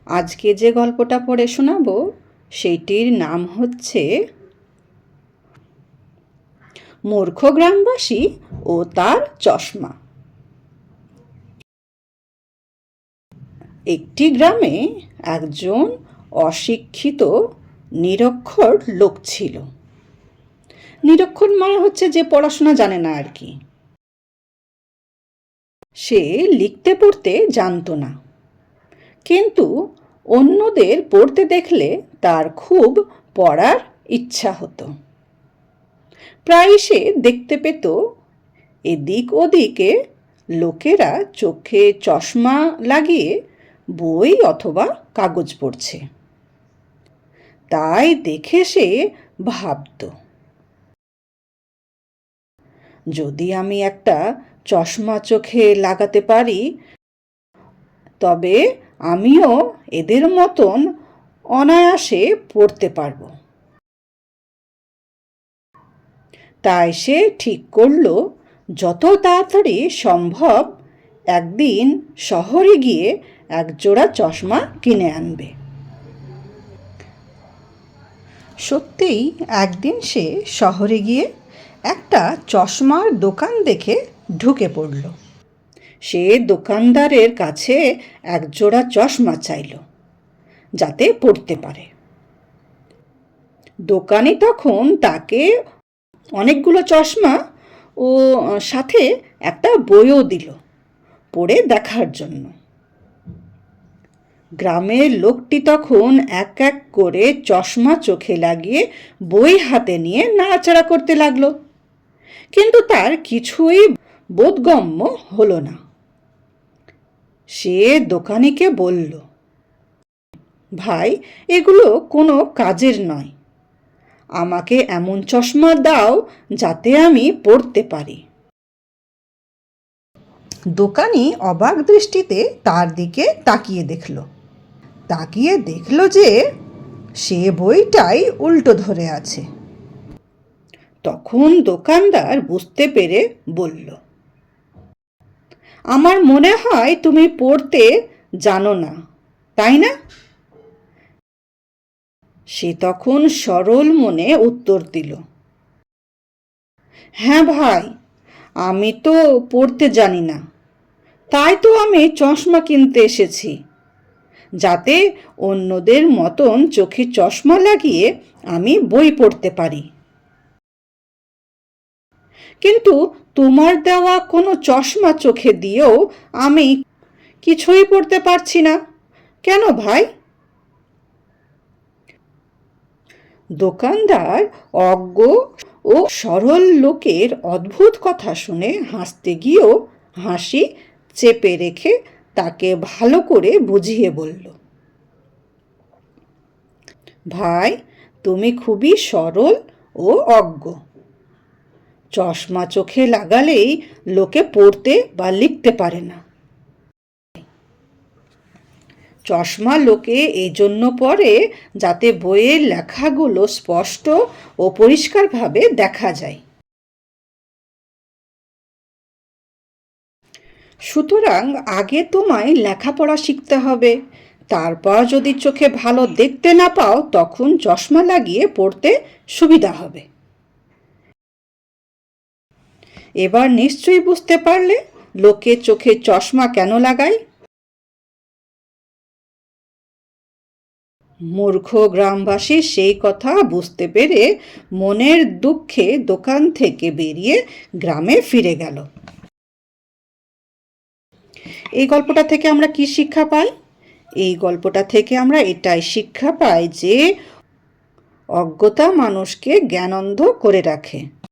আজকে যে গল্পটা পড়ে শোনাবো সেইটির নাম হচ্ছে মূর্খ গ্রামবাসী ও তার চশমা। একটি গ্রামে একজন অশিক্ষিত নিরক্ষর লোক ছিল। নিরক্ষর মানে হচ্ছে যে পড়াশোনা জানে না আর কি। সে লিখতে পড়তে জানতো না, কিন্তু অন্যদের পড়তে দেখলে তার খুব পড়ার ইচ্ছা হতো। প্রায় সে দেখতে পেত এদিক ওদিকে লোকেরা চোখে চশমা লাগিয়ে বই অথবা কাগজ পড়ছে। তাই দেখে সে ভাবত, যদি আমি একটা চশমা চোখে লাগাতে পারি তবে আমিও এদের মতন অনায়াসে পড়তে পারব। তাই সে ঠিক করল যত তাড়াতাড়ি সম্ভব একদিন শহরে গিয়ে একজোড়া চশমা কিনে আনবে। সত্যিই একদিন সে শহরে গিয়ে একটা চশমার দোকান দেখে ঢুকে পড়ল। সে দোকানদারের কাছে একজোড়া চশমা চাইল যাতে পড়তে পারে। দোকানি তখন তাকে অনেকগুলো চশমা ও সাথে একটা বইও দিল পড়ে দেখার জন্য। গ্রামের লোকটি তখন এক এক করে চশমা চোখে লাগিয়ে বই হাতে নিয়ে নাড়াচাড়া করতে লাগলো, কিন্তু তার কিছুই বোধগম্য হলো না। সে দোকানিকে বলল, ভাই, এগুলো কোনো কাজের নয়, আমাকে এমন চশমা দাও যাতে আমি পড়তে পারি। দোকানি অবাক দৃষ্টিতে তার দিকে তাকিয়ে দেখল যে সে বইটাই উল্টো ধরে আছে। তখন দোকানদার বুঝতে পেরে বলল, আমার মনে হয় তুমি পড়তে জানো না, তাই না? সে তখন সরল মনে উত্তর দিল, হ্যাঁ ভাই, আমি তো পড়তে জানি না, তাই তো আমি চশমা কিনতে এসেছি, যাতে অন্যদের মতন চোখে চশমা লাগিয়ে আমি বই পড়তে পারি। কিন্তু তোমার দেওয়া কোনো চশমা চোখে দিয়েও আমি কিছুই পড়তে পারছি না, কেন ভাই? দোকানদার অজ্ঞ ও সরল লোকের অদ্ভুত কথা শুনে হাসতে গিয়েও হাসি চেপে রেখে তাকে ভালো করে বুঝিয়ে বলল, ভাই, তুমি খুবই সরল ও অজ্ঞ। চশমা চোখে লাগালেই লোকে পড়তে বা লিখতে পারে না। চশমা লোকে এই জন্য পড়ে যাতে বইয়ের লেখাগুলো স্পষ্ট ও পরিষ্কারভাবে দেখা যায়। সুতরাং আগে তোমায় লেখাপড়া শিখতে হবে, তারপর যদি চোখে ভালো দেখতে না পাও তখন চশমা লাগিয়ে পড়তে সুবিধা হবে। এবার নিশ্চয়ই বুঝতে পারলে লোকে চোখে চশমা কেন লাগায়। মূর্খ গ্রামবাসী সেই কথা বুঝতে পেরে মনের দুঃখে দোকান থেকে বেরিয়ে গ্রামে ফিরে গেল। এই গল্পটা থেকে আমরা কি শিক্ষা পাই? এই গল্পটা থেকে আমরা এটাই শিক্ষা পাই যে অজ্ঞতা মানুষকে জ্ঞানান্ধ করে রাখে।